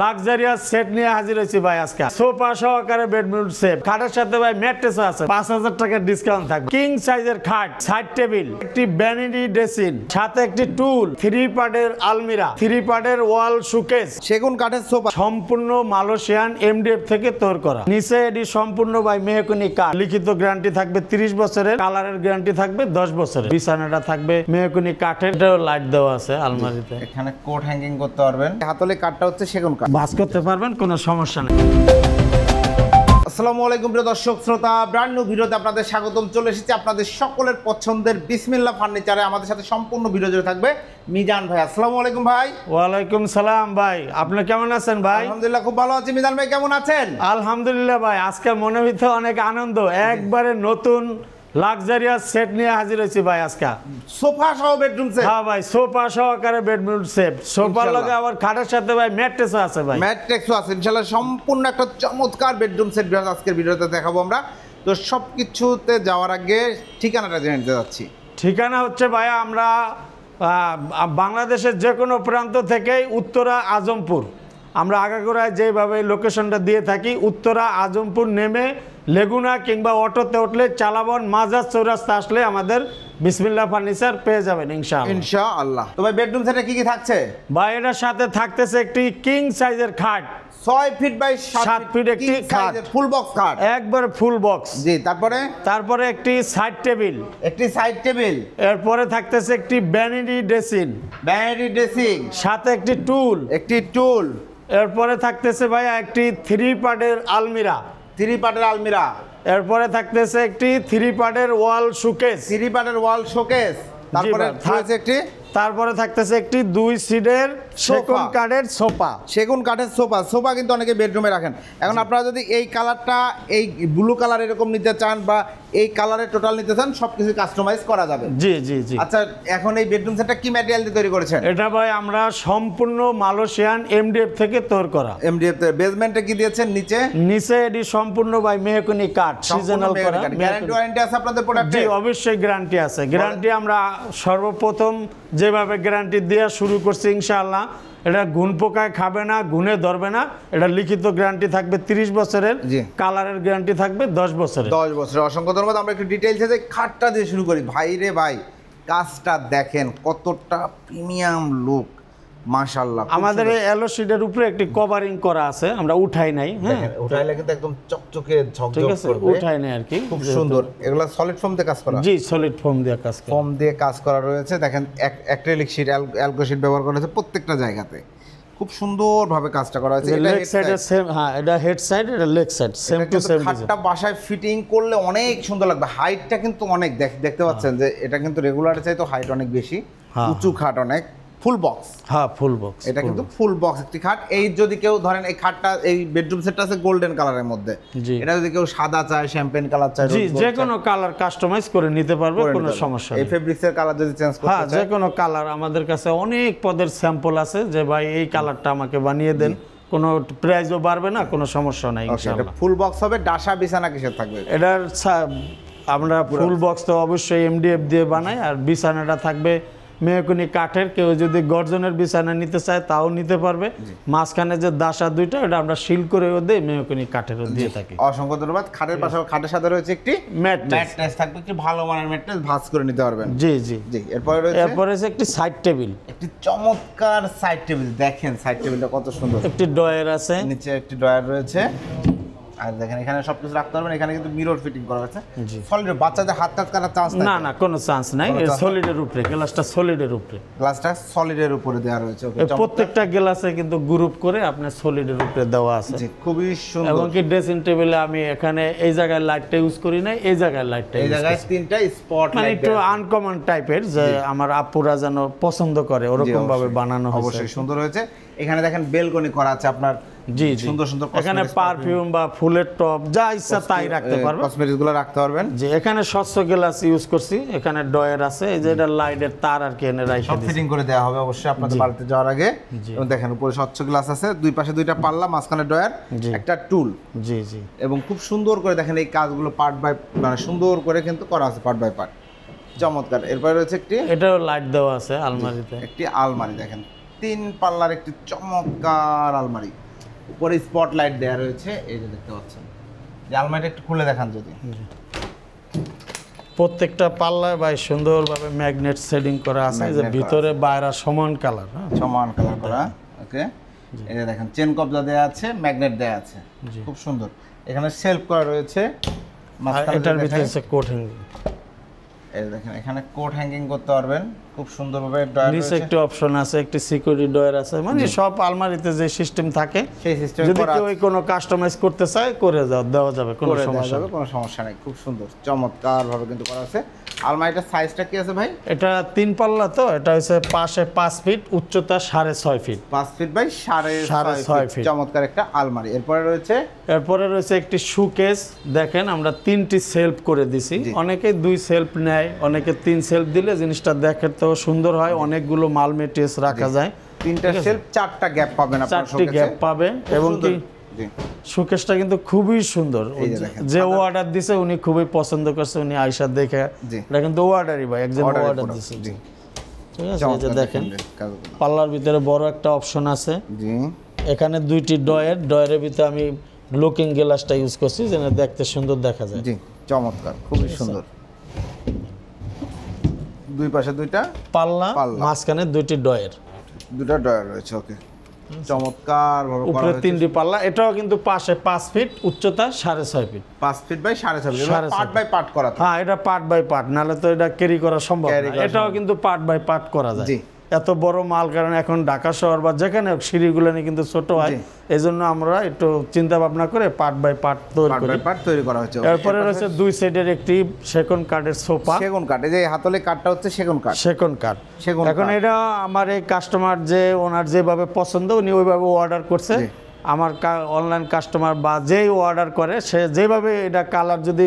Luxurious set নিয়ে হাজির হয়েছি ভাই আজকে। সোফা সহকারে বেডরুম সেট, খাটের সাথে ভাই ম্যাট্রেসও আছে, 5000 টাকার ডিসকাউন্ট থাকবে। কিং সাইজের খাট, সাইড টেবিল, একটি ভ্যানিটি ড্রেসিং, সাথে একটি টুল, 3 পার্টের আলমিরা, 3 পার্টের ওয়াল শোকেস, সেগুন কাঠের সোফা, সম্পূর্ণ মালয়েশিয়ান এমডিএফ থেকে তৈরি করা। নিচে এটি সম্পূর্ণ ভাই মেহগনি কাঠ, লিখিত গ্যারান্টি থাকবে 30 বছরের, কালারের গ্যারান্টি থাকবে 10 বছরের। বিছানাটা থাকবে মেহগনি কাঠের, এটাও লাইট দেওয়া আছে আলমারিতে। এখানে কোট হ্যাঙ্গিং করতে পারবেন। হাতলে কাঠটা হচ্ছে সেগুন কাঠ, ভাঁজ করতে পারবেন, কোনো সমস্যা নেই। আসসালামু আলাইকুম প্রিয় দর্শক শ্রোতা, ব্র্যান্ড নিউ ভিডিওতে আপনাদের স্বাগতম। চলে এসেছি আপনাদের সকলের পছন্দের বিসমিল্লাহ ফার্নিচারে। আমাদের সাথে সম্পূর্ণ ভিডিও জুড়ে থাকবে মিজান ভাই। আসসালামু আলাইকুম ভাই। ওয়ালাইকুম সালাম ভাই, আপনি কেমন আছেন ভাই? আলহামদুলিল্লাহ খুব ভালো আছি। মিজান ভাই কেমন আছেন? আলহামদুলিল্লাহ ভাই, আজকে মনে ভিতরে অনেক আনন্দ, একবারে নতুন লাক্সারিয়াস সেট নিয়ে হাজির হয়েছি ভাই আজকে। সোফা সহ বেডরুম সেট। হ্যাঁ ভাই, সোফা সহকারে বেডরুম সেট, সোফার লগে আবার খাটের সাথে ভাই ম্যাট্রেসও আছে ভাই। ম্যাট্রেসও আছে ইনশাআল্লাহ। সম্পূর্ণ একটা চমৎকার বেডরুম সেট আজকের ভিডিওতে দেখাবো আমরা। তো সব কিছুতে যাওয়ার আগে ঠিকানাটা জেনে নিতে যাচ্ছি। ঠিকানা হচ্ছে ভাই, আমরা বাংলাদেশের যে কোনো প্রান্ত থেকেই উত্তরা আজমপুর, আমরা আগাগোড়ায় যেভাবে লোকেশনটা দিয়ে থাকি, উত্তরা আজমপুর নেমে লেগুনা কিংবা অটোতে উঠলে চালাবন মাজার চৌরাস্তা আসলে আমাদের বিসমিল্লাহ ফার্নিচার পেয়ে যাবেন ইনশাআল্লাহ। তো ভাই বেডরুম সেটে কি কি থাকছে? ভাই এটার সাথে থাকতেছে একটি কিং সাইজের খাট, 6 ফিট বাই 7 ফিট একটি খাট, ফুল বক্স খাট, একবার ফুল বক্স। জি, তারপরে একটি সাইড টেবিল, এরপরে থাকতেছে একটি ভ্যানিটি ড্রেসিং, সাথে একটি টুল, এরপরে থাকতেছে ভাই একটি 3 পার্টের আলমিরা, এরপরে থাকতেছে একটি 3 পার্টের ওয়াল শোকেস, তারপরে থাকতেছে একটি 2 সিটের সেগুন কাঠের সোফা কিন্তু অনেকে বেডরুমে রাখেন। এখন আপনারা যদি এই কালারটা, এই ব্লু কালার এরকম নিতে চান বা এই কালারের টোটাল নিতে চান, সবকিছু কাস্টমাইজ করা যাবে। জি জি জি। আচ্ছা, এখন এই বেডরুম সেটটা কি ম্যাটেরিয়াল দিয়ে তৈরি করেছেন? এটা ভাই আমরা সম্পূর্ণ মালয়েশিয়ান এমডিএফ থেকে তৈরি করা। এমডিএফ বেসমেন্টে কি দিয়েছেন? নিচে এটি সম্পূর্ণ ভাই মেহগনি কাঠ, সিজনাল করা। গ্যারান্টি ওয়ারেন্টি আছে আপনাদের প্রোডাক্টে? জি, অবশ্যই গ্যারান্টি আছে। গ্যারান্টি আমরা সর্বপ্রথম যেভাবে গ্যারান্টি দেওয়া শুরু করছি, ইনশাআল্লাহ এটা গুণ পোকায় খাবে না, গুণে ধরবে না। এটা লিখিত গ্যারান্টি থাকবে 30 বছরের, কালারের গ্যারান্টি থাকবে 10 বছরের। অসংখ্য ধন্যবাদ। আমরা একটু ডিটেইলসে যে খাটটা দিয়ে শুরু করি। ভাই রে ভাই, কাজটা দেখেন কতটা প্রিমিয়াম লুক, মাশাআল্লাহ। আমাদের এই এলো শীটের উপরে একটি কভারিং করা আছে, আমরা উঠাই নাই। হ্যাঁ, উঠাইলে কিন্তু একদম চকচকে ঝকঝক করবে। উঠাই নাই আর কি, খুব সুন্দর। এগুলা সলিড ফোম দিয়ে কাজ করা? জি, সলিড ফোম দিয়ে কাজ করা রয়েছে। দেখেন অ্যাক্রিলিক শীট, অ্যালকো শীট ব্যবহার করা হয়েছে প্রত্যেকটা জায়গাতে। খুব সুন্দরভাবে কাজটা করা হয়েছে। এটা লেগ সাইডে সেম, হ্যাঁ এটা হেড সাইড, এটা leg side, same to same. খাটটা বাসায় ফিটিং করলে অনেক সুন্দর লাগবে। হাইটটা কিন্তু অনেক, দেখতে পাচ্ছেন যে এটা কিন্তু রেগুলার চাই তো হাইট অনেক বেশি, উঁচু খাট অনেক, ফুল বক্স। হ্যাঁ, ফুল বক্স। এটা কিন্তু ফুল বক্স একটি খাট। এই যদি কেউ ধরেন এই খাটটা, এই বেডরুম সেটটা আছে গোল্ডেন কালারের মধ্যে, এটা যদি কেউ সাদা চায়, শ্যাম্পেন কালার চায়, জি, যে কোনো কালার কাস্টমাইজ করে নিতে পারবে, কোনো সমস্যা নেই। এই ফেব্রিক্সের কালার যদি চেঞ্জ করতে চায়, হ্যাঁ, যে কোনো কালার। আমাদের কাছে অনেক পদের স্যাম্পল আছে যে ভাই এই কালারটা আমাকে বানিয়ে দেন, কোনো প্রাইসও বাড়বে না, কোনো সমস্যা নাই ইনশাআল্লাহ। ফুল বক্স হবে। ডাসা বিছানা কিসের থাকবে? এটার আমরা ফুল বক্স তো অবশ্যই এমডিএফ দিয়ে বানাই, আর বিছানাটা থাকবে মেহগনি কাঠের। কেউ যদি গর্জনের বিছানা নিতে চায় তাও নিতে পারবে। মাঝখানে যে দাসা দুইটা, এটা আমরা শিল করে দেই, মেহগনি কাঠেরও দিয়ে থাকি। অসংখ্য ধন্যবাদ। খাটের পাশাপাশি খাটের সাথে রয়েছে একটি ম্যাট্রেস থাকবে, একটি ভালো মানের ম্যাট্রেস, ভাঁজ করে নিতে পারবেন। জি জি জি। এরপরে রয়েছে একটি সাইড টেবিল, একটি চমৎকার সাইড টেবিল। দেখেন সাইড টেবিলটা কত সুন্দর। একটি ড্রয়ার আছে, নিচে একটি ড্রয়ার রয়েছে। আর দেখেন এখানে সবকিছু রাখতে পারবেন। এখানে কিন্তু মিরর ফিটিং করা আছে। সলিড, বাচ্চাদের হাত টাচ করার চান্স না, না কোনো চান্স নাই। সলিডের উপরে, গ্লাসটা সলিডের উপরে, গ্লাসটা সলিডের উপরে দেওয়া রয়েছে। প্রত্যেকটা গ্লাসে কিন্তু গ্রুপ করে আপনার সলিডের উপরে দেওয়া আছে। খুবই সুন্দর। এবং কি ড্রেসিং টেবিলে আমি এখানে এই জায়গায় লাইটটা ইউজ করি না, এই জায়গায় লাইটটা, এই জায়গায় তিনটা স্পট মানে একটু আনকমন টাইপের, যে আমার আপুরা যেন পছন্দ করে ওরকম ভাবে বানানো হয়েছে। অবশ্যই সুন্দর হয়েছে। এখানে দেখেন বেলকনি করা আছে আপনার। জি, সুন্দর সুন্দর। এখানে পারফিউম বা ফুলের টপ যা ইচ্ছা তাই রাখতে পারবেন, কসমেটিক্স গুলো রাখতে পারবেন। যে এখানে স্বচ্ছ গ্লাস ইউজ করছি। এখানে ডয়ার আছে, এই যে এটা লাইটের তার আর কি এনে রাখা সব ফিটিং করে দেওয়া হবে অবশ্যই আপনাদের বাড়িতে যাওয়ার আগে। এবং দেখেন উপরে স্বচ্ছ গ্লাস আছে, দুই পাশে দুইটা পাল্লা, মাঝখানে ডয়ার, একটা টুল। জি জি। এবং খুব সুন্দর করে দেখেন এই কাজগুলো পার্ট বাই, মানে সুন্দর করে কিন্তু করা আছে পার্ট বাই পার্ট। চমৎকার। এরপরে রয়েছে একটি, এটাও লাইট দেওয়া আছে আলমারিতে, একটি আলমারি। দেখেন 3 পাল্লার একটি চমৎকার আলমারি। উপরে স্পটলাইট দেওয়া রয়েছে, এই যে দেখতে পাচ্ছেন। যে আলমারিটা একটু খুলে দেখান যদি। প্রত্যেকটা পাল্লায় ভাই সুন্দরভাবে ম্যাগনেট সেটিং করা আছে, যে ভিতরে বাইরে সমান কালার, সমান কালার করা। ওকে, এই যে দেখেন চেন কবজা দেওয়া আছে, ম্যাগনেট দেওয়া আছে, খুব সুন্দর। এখানে সেলফ করা রয়েছে, এটার ভিতরে আছে কোট হ্যাঙ্গিং। এই দেখেন এখানে কোট হ্যাঙ্গিং করতে পারবেন খুব সুন্দরভাবে। নিচে একটি অপশন আছে, একটি সিকিউরিটি ডয়ার আছে, মানে সব আলমারিতে যে সিস্টেম থাকে সেই সিস্টেম যদি করা। কেউ কোনো কাস্টমাইজ করতে চায় করে দেওয়া যাবে, কোনো সমস্যা নেই। কোনো সমস্যা নেই, খুব সুন্দর চমৎকার ভাবে কিন্তু করা আছে। আলমারিটার সাইজটা কি আছে ভাই? এটা 3 পাল্লা, তো এটা হচ্ছে পাশে 5 ফিট, উচ্চতা 6.5 ফিট, 5 ফিট বাই 6.5 ফিট। চমৎকার একটা আলমারি। এরপরে রয়েছে একটি শোকেস। দেখেন আমরা 3টি সেলফ করে দিছি, অনেকে 2 সেলফ নেয়, অনেকে 3 সেলফ দিলে জিনিসটা দেখতেও সুন্দর হয়, অনেকগুলো মাল মেটেরিয়ালস রাখা যায়। 3টা সেলফ, 4টা গ্যাপ পাবেন আপনারা, 4টি গ্যাপ পাবে। এবং কি শোকেসটা কিন্তু খুবই সুন্দর, যে অর্ডার দিছে উনি খুবই পছন্দ করছে, উনি আয়শা দেখে, এটা কিন্তু অর্ডারই ভাই, একজন অর্ডার দিছে। ঠিক আছে, এই যে দেখেন পাল্লার ভিতরে বড় একটা অপশন আছে, এখানে 2টি ডয়ের ভিতরে আমি লুকিং গ্লাসটা ইউজ করছি যেন দেখতে সুন্দর দেখা যায়। জি, চমৎকার, খুবই সুন্দর। দুই পাশে 2টা পাল্লা, মাঝখানে 2টি ডয়ের রয়েছে। ওকে, চমৎকার ভাবে করা উপরে হয়েছে। 3টি পাল্লা। এটাও কিন্তু পাশে 5 ফিট, উচ্চতা 6.5 feet. 5 feet by 6.5 part by part করা। হ্যাঁ, এটা পার্ট বাই পার্ট, নাহলে তো এটা ক্যারি করা সম্ভব না। এটাও কিন্তু পার্ট বাই পার্ট করা যায়। এত বড় মাল, কারণ এখন ঢাকা শহর বা যেখানে সিঁড়িগুলো কিন্তু ছোট হয়, এই জন্য আমরা একটু চিন্তা ভাবনা করে পার্ট বাই পার্ট তৈরি করা হয়েছে। এরপরে রয়েছে 2 সাইডের একটি সেগুন কাঠের সোফা। সেগুন কাঠ, এই যে হাতলে কাঠটা হচ্ছে সেগুন কাঠ। এখন এটা আমার এই কাস্টমার যে ওনার যেভাবে পছন্দ উনি ওইভাবে অর্ডার করছে। আমার অনলাইন কাস্টমার বা যেই অর্ডার করে সে যেভাবে এটা কালার যদি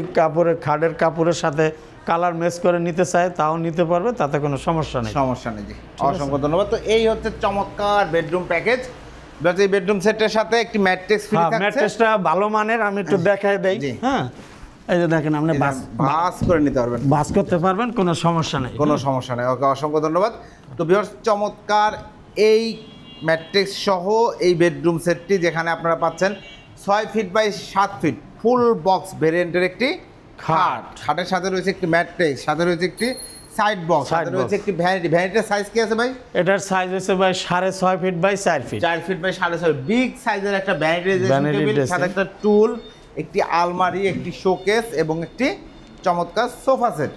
খাটের কাপড়ের সাথে কালার ম্যাচ করে নিতে চায় তাও নিতে পারবে, তাতে কোনো সমস্যা নেই। জি, অসংখ্য ধন্যবাদ। তো এই হচ্ছে চমৎকার বেডরুম প্যাকেজ। এই বেডরুম সেটের সাথে একটি ম্যাট্রেস ফ্রি থাকছে। ম্যাট্রেসটা ভালো মানের, আমি একটু দেখাই দেই। হ্যাঁ, এই যে দেখেন আপনি বাস করে নিতে পারবেন, বাস করতে পারবেন, কোনো সমস্যা নেই। ওকে, অসংখ্য ধন্যবাদ। তো ভিউয়ার্স, চমৎকার এই ম্যাট্রেস সহ এই বেডরুম সেটটি, যেখানে আপনারা পাচ্ছেন 6 feet by 7 feet full box ভেরিয়েন্টের একটি খাটের সাথে রয়েছে একটি ম্যাট্রেস, সাথে রয়েছে একটি সাইড বক্স, সাথে রয়েছে একটি ভ্যানিটির সাইজ কি আছে ভাই? এটার সাইজ হচ্ছে ভাই 6.5 feet by 4 feet. 4 feet by 6.5, big সাইজের একটা ভ্যানিটি টেবিল, সাথে একটা টুল, একটি আলমারি, একটি শোকেস এবং একটি চমৎকার সোফা সেট।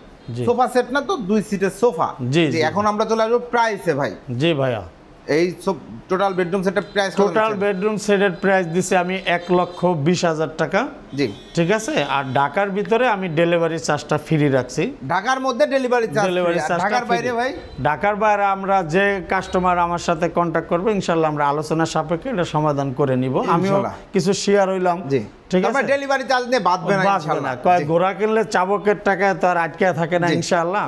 সোফা সেট না তো 2 সিটের সোফা। জি, এখন আমরা চলে আসবো প্রাইসে ভাই। জি ভাইয়া, এই টোটাল বেডরুম সেটের প্রাইস, টোটাল বেডরুম সেটের প্রাইস দিছি আমি 1,20,000 টাকা। জি, ঠিক আছে। আর ঢাকার ভিতরে আমি ডেলিভারি চার্জটা ফ্রি রাখছি। ঢাকার মধ্যে ডেলিভারি চার্জ, ঢাকার বাইরে ভাই? ঢাকার বাইরে আমরা যে কাস্টমার আমার সাথে কন্ট্যাক্ট করবে, ইনশাআল্লাহ আমরা আলোচনা সাপেক্ষে এটা সমাধান করে নিব। আমিও কিছু শেয়ার হইলাম। জি, ঠিক আছে। ডেলিভারি চার্জ নিয়ে বাঁধবে না ইনশাআল্লাহ। কয় ঘোড়া কিনলে চাবকের টাকা তো আর আটকে থাকে না ইনশাআল্লাহ।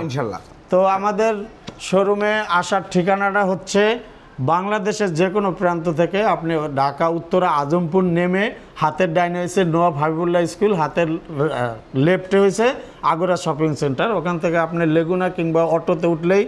তো আমাদের শোরুমে আসার ঠিকানাটা হচ্ছে বাংলাদেশের যে কোনো প্রান্ত থেকে আপনি ঢাকা উত্তরা আজমপুর নেমে হাতের ডাইনে হয়েছে নওয়াব হাবিবুল্লাহ স্কুল, হাতের লেফটে হয়েছে আগরা শপিং সেন্টার। ওখান থেকে আপনি লেগুনা কিংবা অটোতে উঠলেই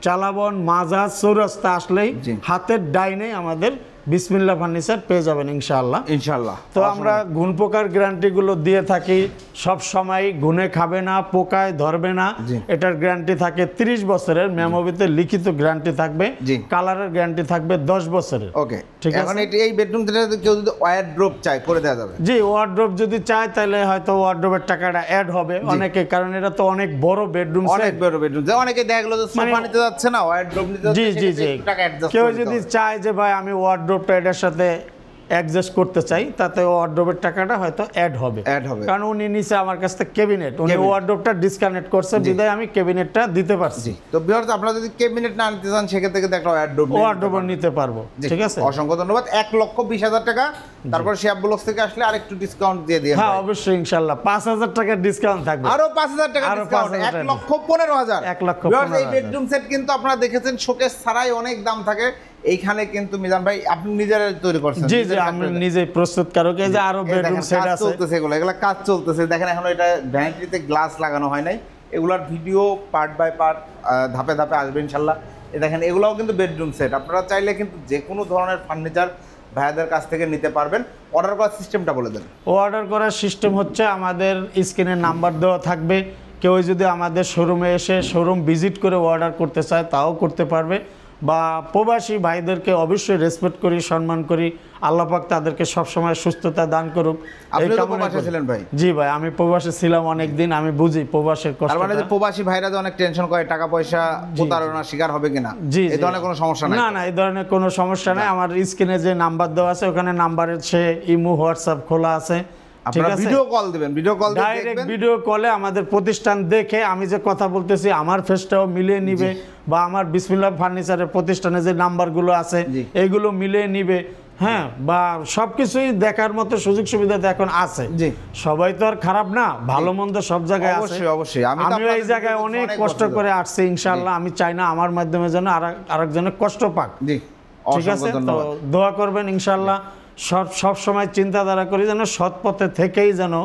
চালাবন মাজাজ চৌরাস্তা আসলেই হাতের ডাইনে আমাদের বিসমিল্লাহ ফার্নিচার পেয়ে যাবেন ইনশাআল্লাহ। তো আমরা ঘুণ পোকার গ্যারান্টিগুলো দিয়ে থাকি, সব সময় ঘুণে খাবে না, পোকায় ধরবে না, এটার গ্যারান্টি থাকে 30 বছরের। মেমোভিতে লিখিত গ্যারান্টি থাকবে, কালারের গ্যারান্টি থাকবে 10 বছরের। ওকে, ঠিক আছে। এখন এই বেডরুমটাতে কেউ যদি ওয়ারড্রোব চায় করে দেওয়া যাবে? জি, ওয়ারড্রোব যদি চায় তাহলে হয়তো ওয়ারড্রোবের টাকাটা অ্যাড হবে অনেকে, কারণ এটা তো অনেক বড় বেডরুম, অনেক বড় বেডরুম। অনেকে দেখা গেল যে সোফা নিতে যাচ্ছে না, ওয়ারড্রোব নিতে যাচ্ছে। জি জি জি, কেউ যদি চায় যে ভাই আমি ওয়ারড্রোব এটার সাথে অ্যাডজাস্ট করতে চাই, তাতে ওয়ারড্রোবের টাকাটা হয়তো অ্যাড হবে, কারণ উনি নিচে আমার কাছ থেকে ক্যাবিনেট, উনি ওয়ারড্রোবটা ডিসকানেক্ট করছে, বিদায় আমি ক্যাবিনেটটা দিতে পারছি। তো ভিউয়ার্স, আপনারা যদি ক্যাবিনেট না নিতে চান সেক্ষেত্রে কিন্তু একটা ওয়ারড্রোব নিতে পারবো। ঠিক আছে, অসংখ্য ধন্যবাদ। 1,20,000 টাকা। তারপর শেয়ার ব্লগস থেকে আসলে আরেকটু ডিসকাউন্ট দিয়ে দিন। হ্যাঁ অবশ্যই, ইনশাআল্লাহ 5,000 টাকা ডিসকাউন্ট থাকবে, আরো 5,000 টাকা ডিসকাউন্ট, 1,15,000। 1,15,000। এই বেডরুম সেট কিন্তু আপনারা দেখেছেন শোকেস ছাড়াই অনেক দাম থাকে, এইখানে কিন্তু মিজান ভাই আপনি নিজেরা তৈরি করছেন? জি জি, আমি নিজেই প্রস্তুতকারক। এই যে আরো বেডরুম সেট আছে, চলতেছে, এগুলা কাজ চলতেছে। দেখেন এখনো এটা ভ্যানিটিতে গ্লাস লাগানো হয় নাই, এগুলার ভিডিও পার্ট বাই পার্ট ধাপে ধাপে আসবে ইনশাআল্লাহ। দেখেন এগুলাও কিন্তু বেডরুম সেট, আপনারা চাইলে কিন্তু যে কোনো ধরনের ফার্নিচার ভাইয়াদের কাছ থেকে নিতে পারবেন। অর্ডার করার সিস্টেমটা বলে দেন। অর্ডার করার সিস্টেম হচ্ছে আমাদের স্ক্রিনে নাম্বার দেওয়া থাকবে, কেউ যদি আমাদের শোরুমে এসে শোরুম ভিজিট করে অর্ডার করতে চায় তাও করতে পারবে, বা প্রবাসী ভাইদেরকে অবশ্যই রেসপেক্ট করি, সম্মান করি। আল্লাহ পাক তাদেরকে সবসময় সুস্থতা দান করুক। আপনি তো কামনা প্রবাসে করি। ছিলেন ভাই? জি ভাই, আমি প্রবাসে ছিলাম অনেক দিন, আমি বুঝি প্রবাসের কষ্ট। তার মানে যে প্রবাসী ভাইরা যে অনেক টেনশন করে টাকা পয়সা প্রতারণার শিকার হবে কিনা, জি এই ধরনের কোনো সমস্যা নাই? না না, এই ধরনের কোনো সমস্যা নাই। আমার স্ক্রিনে যে নাম্বার দেওয়া আছে ওখানে নাম্বারের সে ইমো হোয়াটসঅ্যাপ খোলা আছে, ঠিক আপনারা আছে? ভিডিও কল দিবেন, ভিডিও কল দিয়ে ডাইরেক্ট দেখবেন। ভিডিও কলে আমাদের প্রতিষ্ঠান দেখে আমি যে কথা বলতেছি আমার ফেসটাও মিলিয়ে নিবে, বা আমার বিসমিল্লাহ ফার্নিচারের প্রতিষ্ঠানে যে নাম্বারগুলো আছে জি। এইগুলো মিলিয়ে নিবে। হ্যাঁ, বা সবকিছুই দেখার মতো সুযোগ সুবিধা তো এখন আছে। জি। সবাই তো আর খারাপ না, ভালো মন্দ সব জায়গায় আছে। অবশ্যই অবশ্যই। আমি তো আমিও এই আপনাদের জায়গায় ভিডিও অনেক অনেক কষ্ট পছন্দ করে আসছি, ইনশাআল্লাহ আমি চাই না আমার মাধ্যমে যেন আরেকজনের কষ্ট পাক। জি, ঠিক আছে, অসংখ্য তো ধন্যবাদ। দোয়া করবেন ইনশাআল্লাহ। সব সময় চিন্তাধারা করি যেন সৎ পথে থেকেই যেন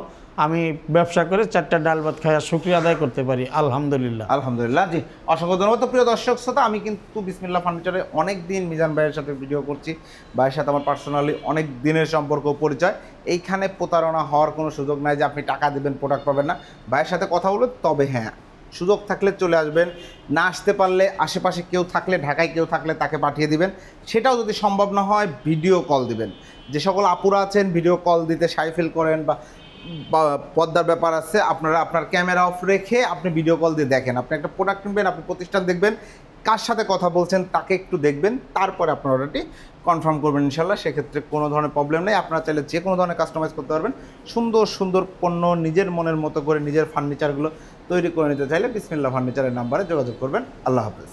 আমি ব্যবসা করে 4টা ডাল ভাত খাওয়া শুকরিয়া আদায় করতে পারি, আলহামদুলিল্লাহ। আলহামদুলিল্লাহ। জি, অসংখ্য ধন্যবাদ। তো প্রিয় দর্শক শ্রোতা, আমি কিন্তু বিসমিল্লাহ ফার্নিচারে অনেক দিন মিজান ভাইয়ের সাথে ভিডিও করছি। ভাইয়ের সাথে আমার পার্সোনালি অনেক দিনের সম্পর্ক পরিচয়। এইখানে প্রতারণা হওয়ার কোনো সুযোগ নাই যে আপনি টাকা দেবেন প্রোডাক্ট পাবেন না। ভাইয়ের সাথে কথা বলে, তবে হ্যাঁ সুযোগ থাকলে চলে আসবেন, না আসতে পারলে আশেপাশে কেউ থাকলে, ঢাকায় কেউ থাকলে তাকে পাঠিয়ে দিবেন। সেটাও যদি সম্ভব না হয় ভিডিও কল দিবেন। যে সকল আপুরা আছেন ভিডিও কল দিতে শাই ফিল করেন বা পর্দার ব্যাপার আছে, আপনারা আপনার ক্যামেরা অফ রেখে আপনি ভিডিও কল দিয়ে দেখেন। আপনি একটা প্রোডাক্ট কিনবেন, আপনি প্রতিষ্ঠান দেখবেন, কার সাথে কথা বলছেন তাকে একটু দেখবেন, তারপরে আপনার অর্ডারটি কনফার্ম করবেন ইনশাল্লাহ। সেক্ষেত্রে কোনো ধরনের প্রবলেম নেই। আপনারা চাইলে যে কোনো ধরনের কাস্টমাইজ করতে পারবেন। সুন্দর সুন্দর পণ্য নিজের মনের মতো করে নিজের ফার্নিচারগুলো তৈরি করে নিতে চাইলে বিসমিল্লাহ ফার্নিচারের নাম্বারে যোগাযোগ করবেন। আল্লাহ হাফেজ।